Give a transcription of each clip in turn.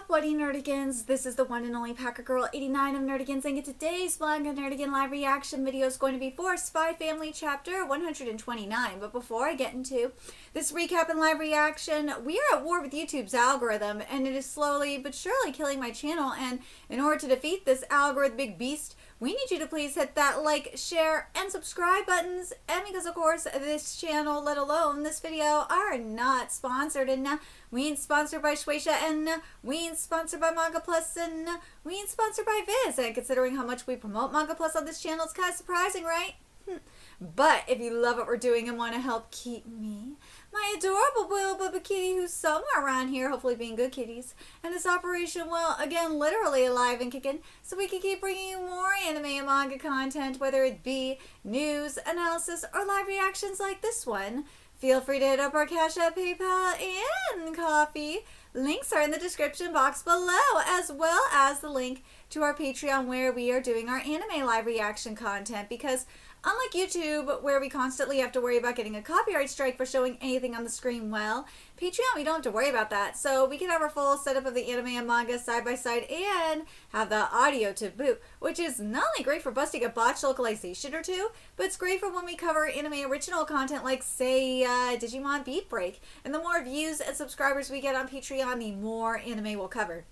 up, What Nerdigans? This is the one and only Packer Girl 89 of Nerdigans, and today's Manga Nerdigan live reaction video is going to be for Spy Family chapter 129. But before I get into this recap and live reaction, we are at war with YouTube's algorithm, and it is slowly but surely killing my channel. And in order to defeat this algorithmic beast, we need you to please hit that like, share, and subscribe buttons. And because, of course, this channel, let alone this video, are not sponsored. And we ain't sponsored by Shueisha, and we ain't sponsored by Manga Plus, and we ain't sponsored by Viz. And considering how much we promote Manga Plus on this channel, it's kind of surprising, right? But if you love what we're doing and want to help keep me, my adorable little Bubba Kitty, who's somewhere around here, hopefully being good kitties, and this operation, well, again, literally alive and kicking, so we can keep bringing you more anime and manga content, whether it be news, analysis, or live reactions like this one. Feel free to hit up our Cash App, PayPal, and Coffee. Links are in the description box below, as well as the link to our Patreon, where we are doing our anime live reaction content, because unlike YouTube, where we constantly have to worry about getting a copyright strike for showing anything on the screen, well, Patreon, we don't have to worry about that. So we can have our full setup of the anime and manga side by side and have the audio to boot, which is not only great for busting a botched localization or two, but it's great for when we cover anime original content like, say, Digimon Beat Break. And the more views and subscribers we get on Patreon, the more anime we'll cover.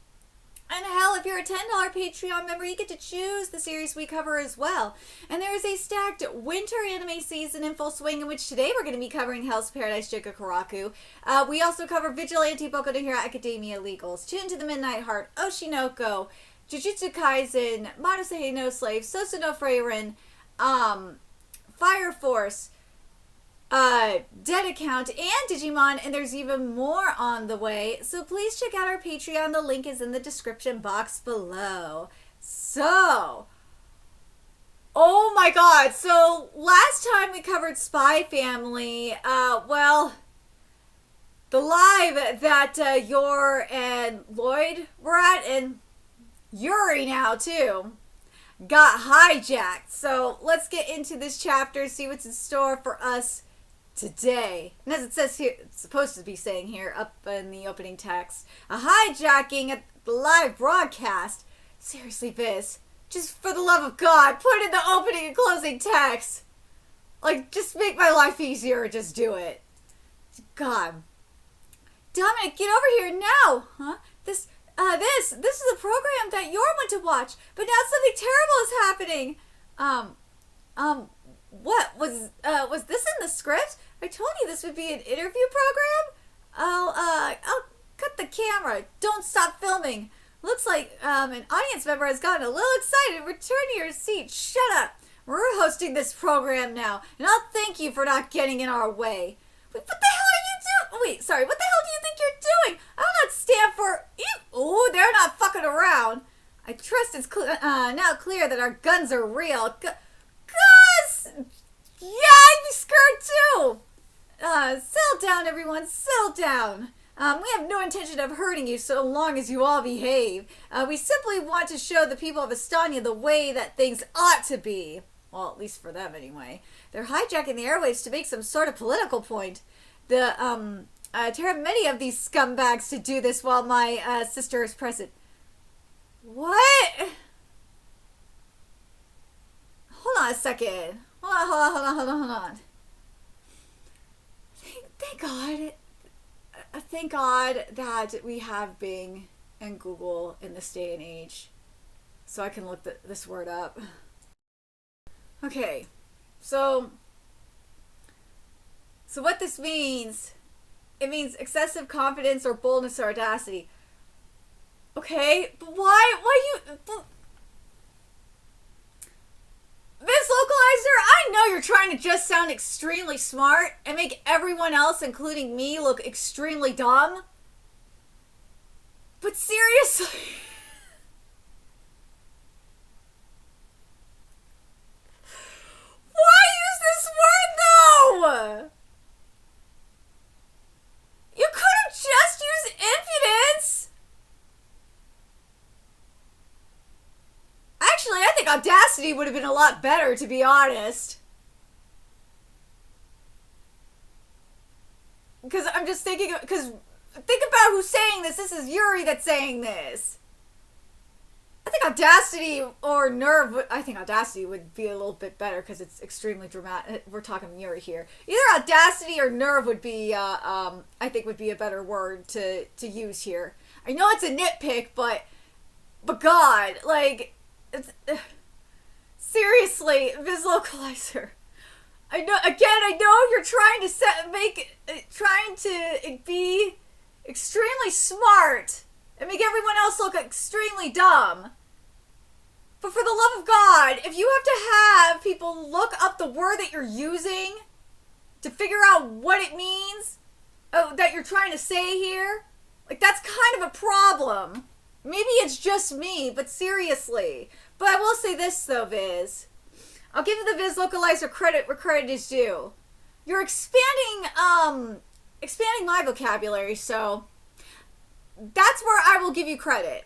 And hell, if you're a $10 Patreon member, you get to choose the series we cover as well. And there is a stacked winter anime season in full swing, in which today we're going to be covering Hell's Paradise Jigakuraku. We also cover Vigilante Boku no Hero Academia Legals, Tune to the Midnight Heart, Oshinoko, Jujutsu Kaisen, Marusehe no Slave, Sosu no Frieren, Fire Force, Dead Account, and Digimon, and there's even more on the way. So please check out our Patreon. The link is in the description box below. So, oh my god, so last time we covered Spy Family, well, the live that Yor and Lloyd were at, and Yuri now too, got hijacked. So let's get into this chapter, see what's in store for us today. And as it says here, it's supposed to be saying here up in the opening text, a hijacking at the live broadcast. Seriously, Viz, just for the love of God, put in the opening and closing text. Like, just make my life easier, or just do it. God. Dominic, get over here now. Huh? This is a program that Yor went to watch, but now something terrible is happening. What was this in the script? I told you this would be an interview program. I'll cut the camera. Don't stop filming. Looks like an audience member has gotten a little excited. Return to your seat. Shut up. We're hosting this program now, and I'll thank you for not getting in our way. Wait, what the hell are you doing? Wait, sorry. What the hell do you think you're doing? I will not stand for you. Oh, they're not fucking around. I trust it's now clear that our guns are real. Gus! Yeah, I'd be scared too! Settle down, everyone. Settle down. We have no intention of hurting you so long as you all behave. We simply want to show the people of Estonia the way that things ought to be. Well, at least for them, anyway. They're hijacking the airwaves to make some sort of political point. Many of these scumbags to do this while my sister is present. What? Hold on a second. Hold on. Thank God. Thank God that we have Bing and Google in this day and age, so I can look this word up. Okay, so what this means, it means excessive confidence or boldness or audacity. Okay, but why you... Miss Localizer, I know you're trying to just sound extremely smart and make everyone else, including me, look extremely dumb. But seriously... Why use this word, though? You could have just used impudence. Actually, I think audacity would have been a lot better, to be honest. Because I'm just thinking, because think about who's saying this. This is Yuri that's saying this. I think Audacity or Nerve, I think Audacity would be a little bit better because it's extremely dramatic. We're talking Yuri here. Either Audacity or Nerve would be, I think would be a better word to use here. I know it's a nitpick, but God, like, seriously, Viz Localizer. I know you're trying to be extremely smart and make everyone else look extremely dumb. But for the love of God, if you have to have people look up the word that you're using to figure out what it means, that you're trying to say here, like, that's kind of a problem. Maybe it's just me, but seriously. But I will say this, though, Viz. I'll give the Viz Localizer credit where credit is due. You're expanding my vocabulary, so that's where I will give you credit.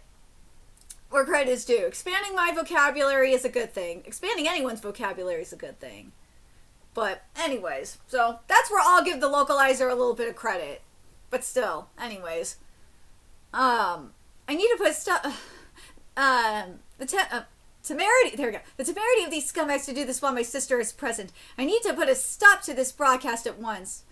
Where credit is due. Expanding my vocabulary is a good thing. Expanding anyone's vocabulary is a good thing. But anyways, so that's where I'll give the localizer a little bit of credit. But still, anyways. I need to put temerity, there we go. The temerity of these scumbags to do this while my sister is present. I need to put a stop to this broadcast at once.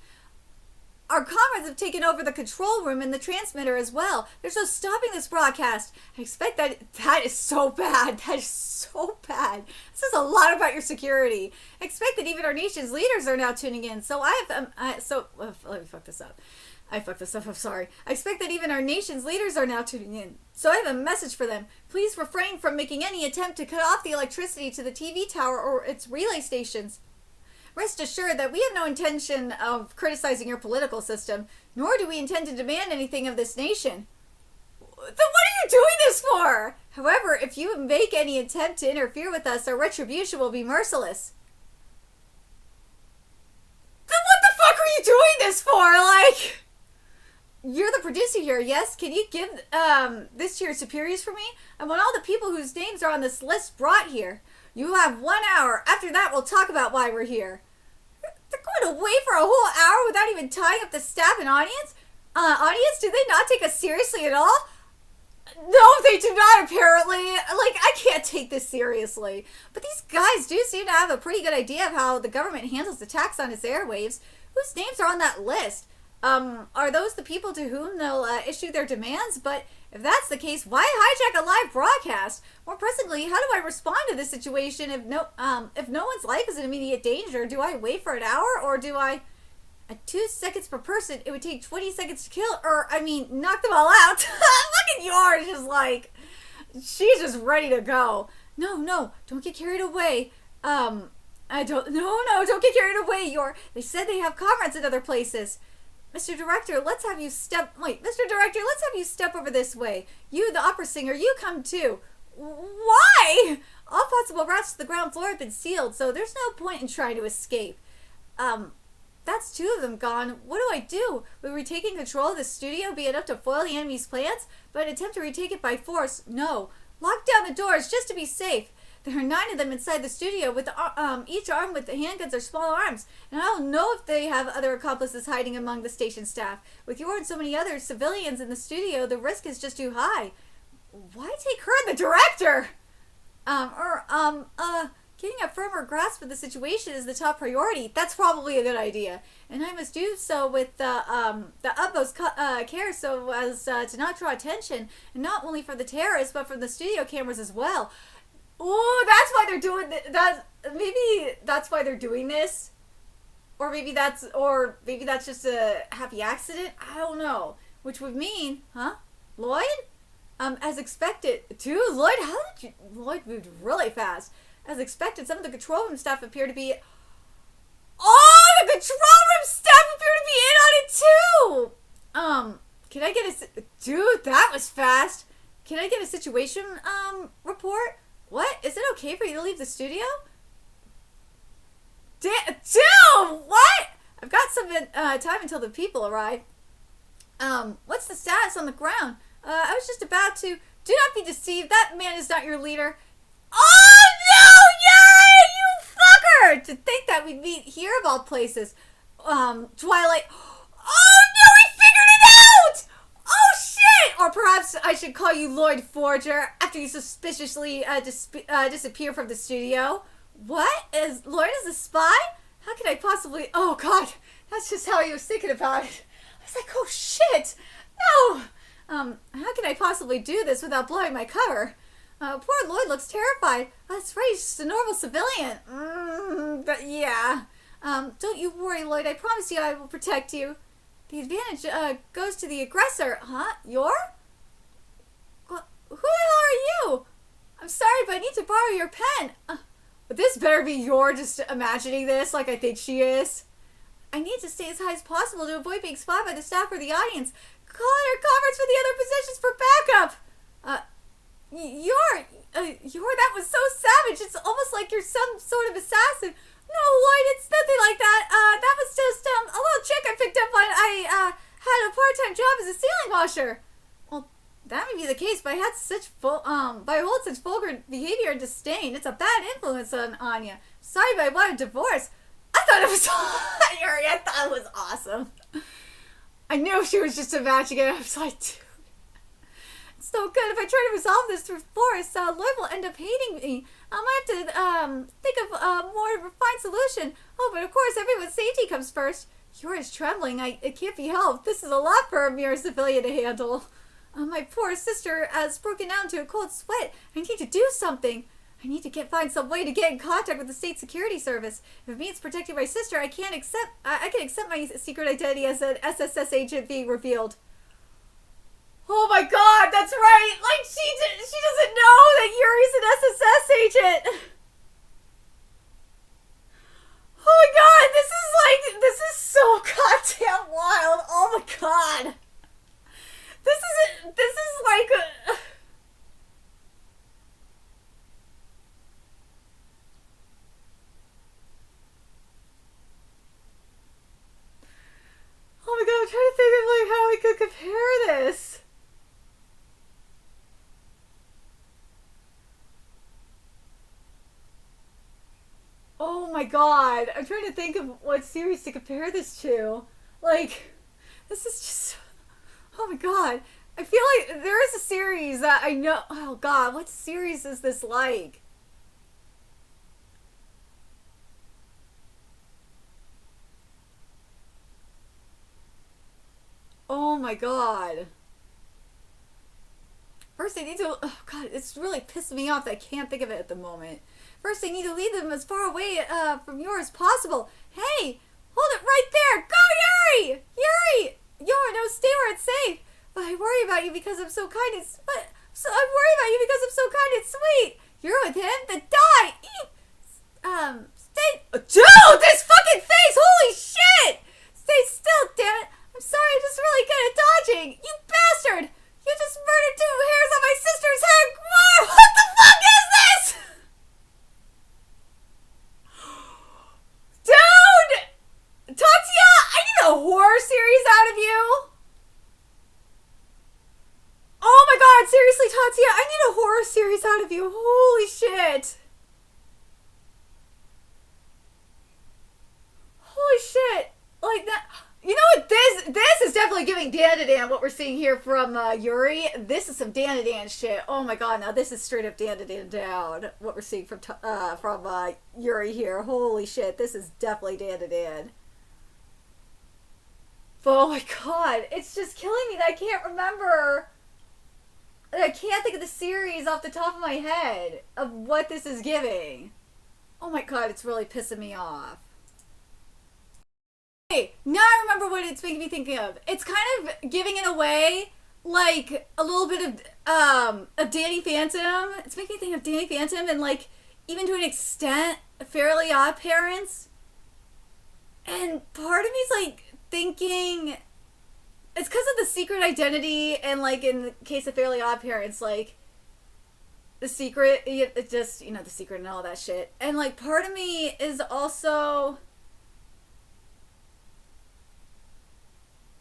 Our comrades have taken over the control room and the transmitter as well. There's no stopping this broadcast. I expect that is so bad. That is so bad. This says a lot about your security. I expect that even our nation's leaders are now tuning in. So let me fuck this up. I fucked this up, I'm sorry. I expect that even our nation's leaders are now tuning in. So I have a message for them. Please refrain from making any attempt to cut off the electricity to the TV tower or its relay stations. Rest assured that we have no intention of criticizing your political system, nor do we intend to demand anything of this nation. Then what are you doing this for? However, if you make any attempt to interfere with us, our retribution will be merciless. Then what the fuck are you doing this for? Like, you're the producer here, yes? Can you give this to your superiors for me? I want all the people whose names are on this list brought here. You have 1 hour. After that, we'll talk about why we're here. They're going to wait for a whole hour without even tying up the staff and audience? Do they not take us seriously at all? No, they do not, apparently. Like, I can't take this seriously. But these guys do seem to have a pretty good idea of how the government handles attacks on its airwaves. Whose names are on that list? Are those the people to whom they'll issue their demands? But if that's the case, why hijack a live broadcast? More pressingly, how do I respond to this situation if no one's life is in immediate danger? Do I wait for an hour, or do I, at 2 seconds per person, it would take 20 seconds to kill, knock them all out? Look at yours, just like, she's just ready to go. No, don't get carried away. Don't get carried away. They said they have comrades in other places. Mr. Director, let's have you step over this way. You, the opera singer, you come too. Why? All possible routes to the ground floor have been sealed, so there's no point in trying to escape. That's 2 of them gone. What do I do? Will retaking control of the studio be enough to foil the enemy's plans? But an attempt to retake it by force? No. Lock down the doors just to be safe. There are 9 of them inside the studio, with each armed with the handguns or small arms. And I don't know if they have other accomplices hiding among the station staff. With you and so many other civilians in the studio, the risk is just too high. Why take her and the director? Getting a firmer grasp of the situation is the top priority. That's probably a good idea. And I must do so with the utmost care so as to not draw attention, and not only for the terrorists, but from the studio cameras as well. Ooh, that's why they're doing that. Maybe that's why they're doing this, or maybe that's just a happy accident. I don't know. Which would mean, Lloyd? As expected, dude, Lloyd moved really fast. As expected, some of the control room staff appear to be. Oh, the control room staff appear to be in on it too. Can I get dude? That was fast. Can I get a situation report? What? Is it okay for you to leave the studio? Dude, what? I've got some time until the people arrive. What's the status on the ground? I was just about to. Do not be deceived. That man is not your leader. Oh no, Yuri! You fucker! To think that we'd meet here of all places. Twilight. Oh no, we figured it out! Or perhaps I should call you Lloyd Forger after you suspiciously disappear from the studio. What? Lloyd is a spy? How could I possibly... Oh, God. That's just how I was thinking about it. I was like, oh, shit. No. How can I possibly do this without blowing my cover? Poor Lloyd looks terrified. That's right, he's just a normal civilian. But yeah. Don't you worry, Lloyd. I promise you I will protect you. The advantage goes to the aggressor. Huh? Who the hell are you? I'm sorry, but I need to borrow your pen. But this better be you're just imagining this like I think she is. I need to stay as high as possible to avoid being spotted by the staff or the audience. Call in our conference for the other positions for backup. That was so savage. It's almost like you're some sort of assassin. No, Lloyd, it's nothing like that. That was just a little trick I picked up when I had a part-time job as a ceiling washer. Well, that may be the case, but I had but I hold such vulgar behavior and disdain. It's a bad influence on you. Sorry, but I want a divorce. I thought it was I thought it was awesome. I knew she was just imagining it. I was like, dude, it's so good. If I try to resolve this through force, Lloyd will end up hating me. I might have to think of a more refined solution. Oh, but of course, everyone's safety comes first. Yours trembling. It can't be helped. This is a lot for a mere civilian to handle. My poor sister has broken down to a cold sweat. I need to do something. I need to find some way to get in contact with the state security service. If it means protecting my sister, I can accept my secret identity as an SSS agent being revealed. Oh my God, that's right! Like, she doesn't know that Yuri's an SSS agent! Oh my God, this is so goddamn wild! Oh my God! This is like... Oh my God, I'm trying to think of like how I could compare this. Oh my God, I'm trying to think of what series to compare this to. Like, this is just... Oh my God. I feel like there is a series that I know... Oh God, what series is this like? Oh my God. First I need to... Oh God, it's really pissing me off that I can't think of it at the moment. First I need to lead them as far away from yours as possible. Hey, hold it right there. Go, Yuri! Yuri! No, stay where it's safe. But I worry about you because I'm so kind and... I worry about you because I'm so kind and sweet. You're with him? Then die! Stay... Dude, this fucking face! Holy shit! Stay still, damn it! I'm sorry, I'm just really good at dodging. You bastard! You just murdered 2 hairs on my sister's head! What the fuck is this? Dude! Tatsuya, I need a horror series out of you! Oh my God, seriously, Tatsuya, I need a horror series out of you. Holy shit. Holy shit. Like that... You know what, this is definitely giving Dan what we're seeing here from Yuri. This is some Dan shit. Oh my God, now this is straight up Dan down. What we're seeing from Yuri here. Holy shit, this is definitely Dan. Oh my God, it's just killing me that I can't remember. I can't think of the series off the top of my head of what this is giving. Oh my God, it's really pissing me off. Okay, now I remember what it's making me think of. It's kind of giving it away like a little bit of Danny Phantom. It's making me think of Danny Phantom and like even to an extent Fairly Odd Parents. And part of me's like thinking it's because of the secret identity and like in the case of Fairly Odd Parents, like the secret, it just, you know, the secret and all that shit. And like part of me is also...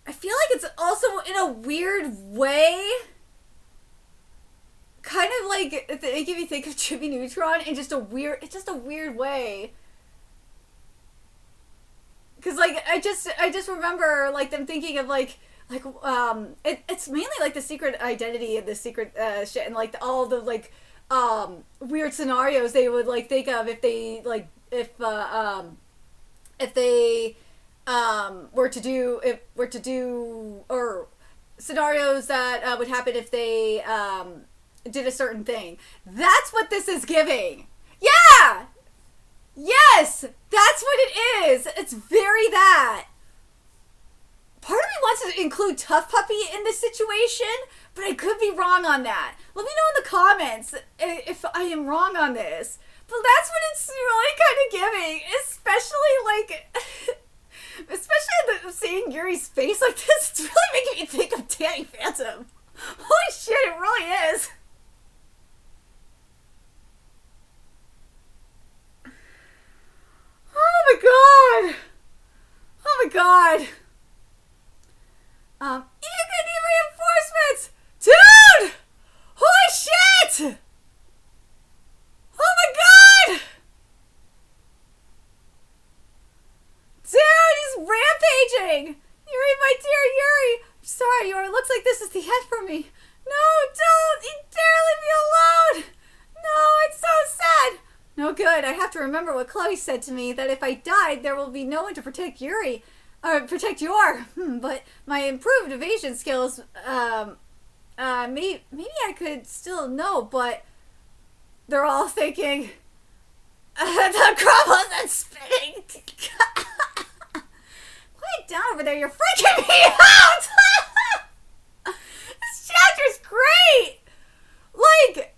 I feel like it's also in a weird way kind of like making me think of Jimmy Neutron in just a weird, it's just a weird way. Cause like I just remember like them thinking of like it's mainly like the secret identity and the secret shit and like all the like weird scenarios they would like think of if they like if they were to do or scenarios that would happen if they did a certain thing. That's what this is giving. Yeah. Yes, that's what it is. It's very that. Part of me wants to include Tough Puppy in this situation, but I could be wrong on that. Let me know in the comments if I am wrong on this. But that's what it's really kind of giving, especially like, especially seeing Yuri's face like this. It's really making me think of Danny Phantom. Holy shit, it really is. Oh my god. Oh my god. You could need reinforcements! Dude! Holy shit! Oh my god! Dude, he's rampaging! Yuri, my dear Yuri! I'm sorry, Yuri, it looks like this is the end for me. No, don't! You dare leave me alone! No, it's so sad! No good, I have to remember what Chloe said to me, that if I died, there will be no one to protect Yuri. Or protect your, but my improved evasion skills, maybe I could still know, but they're all thinking, the crumbles and spinning. Quiet down over there, you're freaking me out! This chapter's great! Like,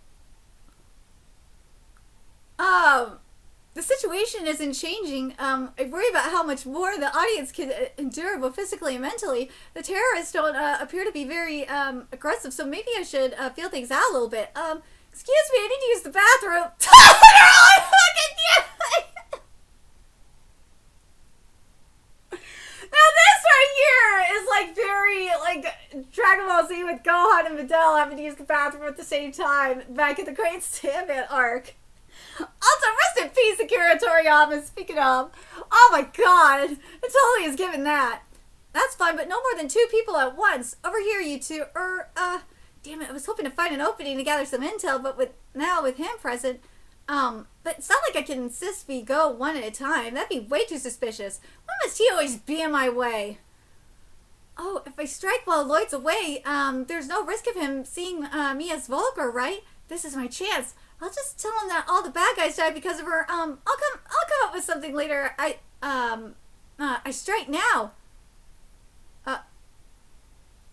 the situation isn't changing. I worry about how much more the audience can endure, both physically and mentally. The terrorists don't appear to be very aggressive, so maybe I should feel things out a little bit. Excuse me, I need to use the bathroom. Now this right here is like very like Dragon Ball Z with Gohan and Videl having to use the bathroom at the same time back in the Great Sandman arc. Also, rest in peace, Akira Toriyama, speaking of. Oh my god, it totally is given that. That's fine, but no more than 2 people at once. Over here, you two. Damn it, I was hoping to find an opening to gather some intel, but with him present, but it's not like I can insist we go one at a time. That'd be way too suspicious. Why must he always be in my way? Oh, if I strike while Lloyd's away, there's no risk of him seeing me as vulgar, right? This is my chance. I'll just tell him that all the bad guys died because of her. I'll come up with something later. I strike now.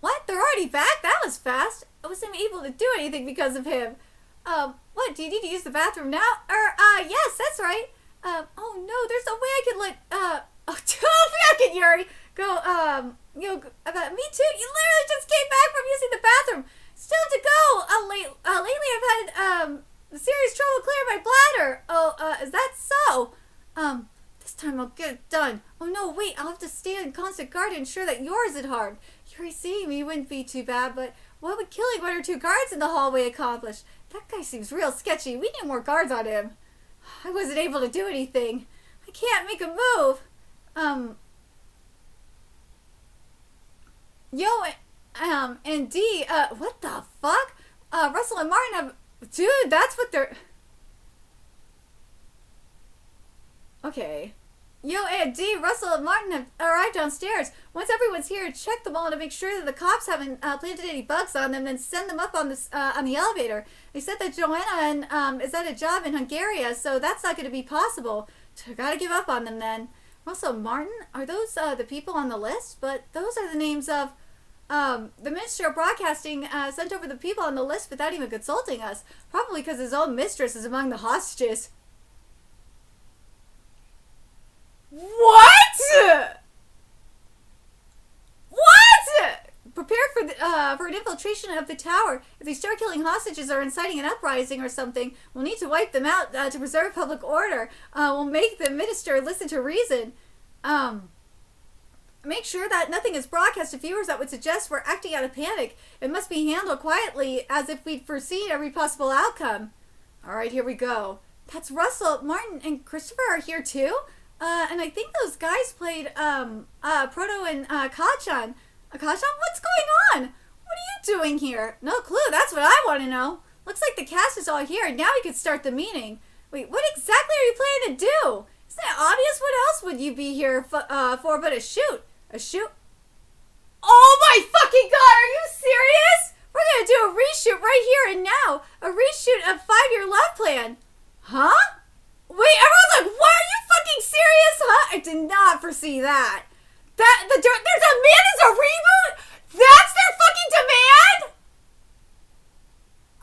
What? They're already back? That was fast. I wasn't able to do anything because of him. What? Do you need to use the bathroom now? Yes, that's right. Oh no, there's no way I can let, back at Yuri. Go, me too. You literally just came back from using the bathroom. Still to go. Lately I've had, serious trouble clearing my bladder. Oh, is that so? This time I'll get it done. Oh no, wait, I'll have to stand in constant guard to ensure that yours isn't hard. Yuri seeing me wouldn't be too bad, but what would killing 1 or 2 guards in the hallway accomplish? That guy seems real sketchy. We need more guards on him. I wasn't able to do anything. I can't make a move. And D, what the fuck? Russell and Martin have... Dude, that's what they're... Okay. Yo, and D, Russell and Martin have arrived downstairs. Once everyone's here, check them all to make sure that the cops haven't planted any bugs on them, then send them up on the elevator. They said that Joanna is at a job in Hungary, so that's not going to be possible. So I gotta give up on them then. Russell and Martin, are those the people on the list? But those are the names of... the Minister of Broadcasting sent over the people on the list without even consulting us. Probably because his own mistress is among the hostages. What? What? Prepare for an infiltration of the tower. If they start killing hostages or inciting an uprising or something, we'll need to wipe them out to preserve public order. We'll make the minister listen to reason. Make sure that nothing is broadcast to viewers that would suggest we're acting out of panic. It must be handled quietly, as if we'd foreseen every possible outcome. Alright, here we go. That's Russell, Martin, and Christopher are here too? And I think those guys played, Proto and Kachan. Akasha, what's going on? What are you doing here? No clue, that's what I want to know. Looks like the cast is all here, now we can start the meeting. Wait, what exactly are you planning to do? Isn't it obvious? What else would you be here for but a shoot? A shoot? Oh my fucking god, are you serious? We're gonna do a reshoot right here and now. A reshoot of 5-Year Love Plan. Huh? Wait, everyone's like, what? Are you fucking serious? Huh? I did not foresee that. There's a man as a reboot? That's their fucking demand?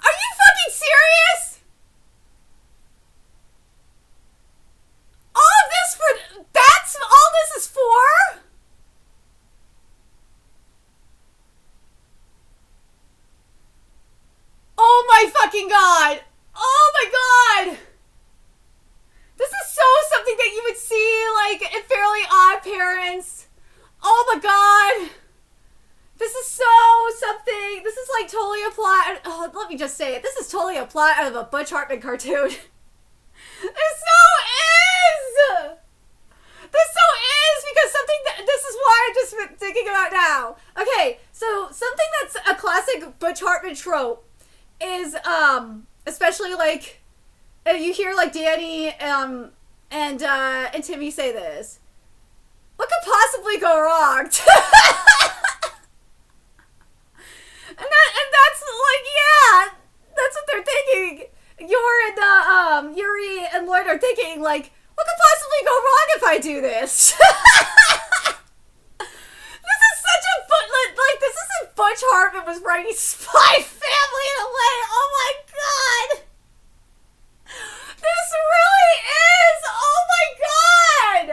Are you fucking serious? That's all this is for? Oh my fucking god! Oh my god! This is so something that you would see, like, in Fairly Odd Parents. Oh my god! This is so something. This is like totally a plot. Oh, let me just say it. This is totally a plot out of a Butch Hartman cartoon. It so is! This so is because something that this is why I'm just thinking about now. Okay, so something that's a classic Butch Hartman trope is especially like you hear like Danny and Timmy say this. What could possibly go wrong? and that's like, yeah, that's what they're thinking. Yuri and Lloyd are thinking like, what could possibly go wrong if I do this? This is such a like this isn't Butch Hartman was writing Spy Family in a way. Oh my god. This really is! Oh my god!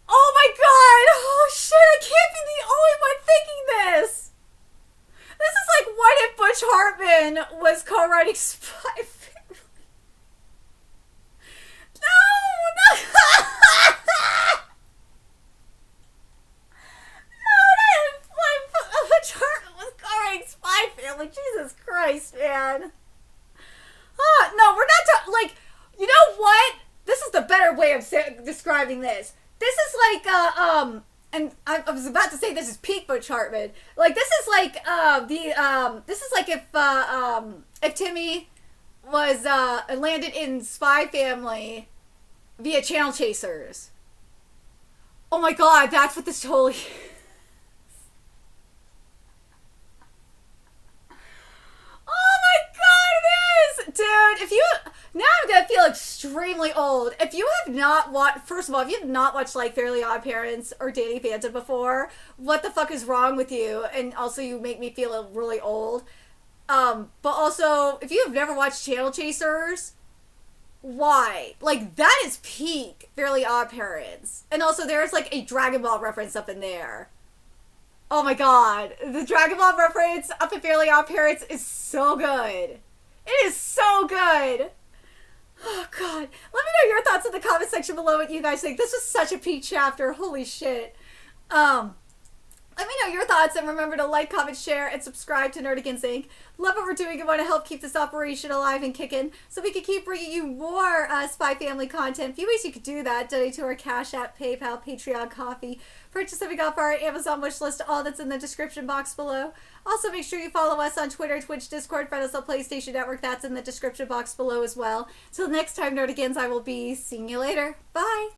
Oh my god! Oh shit, I can't be the only one thinking this! This is like what if Butch Hartman was co-writing Spy Family? No! No, Butch Hartman was co-writing Spy Family. Jesus Christ, man. No, we're not like, you know what? This is the better way of describing this. This is like, and I was about to say this is peak Butch Hartman. Like, this is like, this is like if Timmy was, landed in Spy Family via Channel Chasers. Oh my god, that's what this totally is. Oh my god, it is! Dude, if you... Now I'm gonna feel extremely old. If you have not watched... First of all, if you have not watched, like, Fairly Odd Parents or Danny Phantom before, what the fuck is wrong with you? And also, you make me feel really old. But also, if you have never watched Channel Chasers, why? Like, that is peak Fairly Odd Parents. And also, there's, like, a Dragon Ball reference up in there. Oh my god. The Dragon Ball reference up in Fairly Odd Parents is so good. It is so good. Oh god. Let me know your thoughts in the comment section below what you guys think. This was such a peak chapter. Holy shit. Let me know your thoughts and remember to like, comment, share, and subscribe to Nerdigans Inc. Love what we're doing and want to help keep this operation alive and kicking so we can keep bringing you more Spy Family content. A few ways you could do that: donate to our Cash App, PayPal, Patreon, Coffee, purchase something off our Amazon wish list, all that's in the description box below. Also, make sure you follow us on Twitter, Twitch, Discord, friend us on PlayStation Network. That's in the description box below as well. Till next time, Nerdigans, I will be seeing you later. Bye!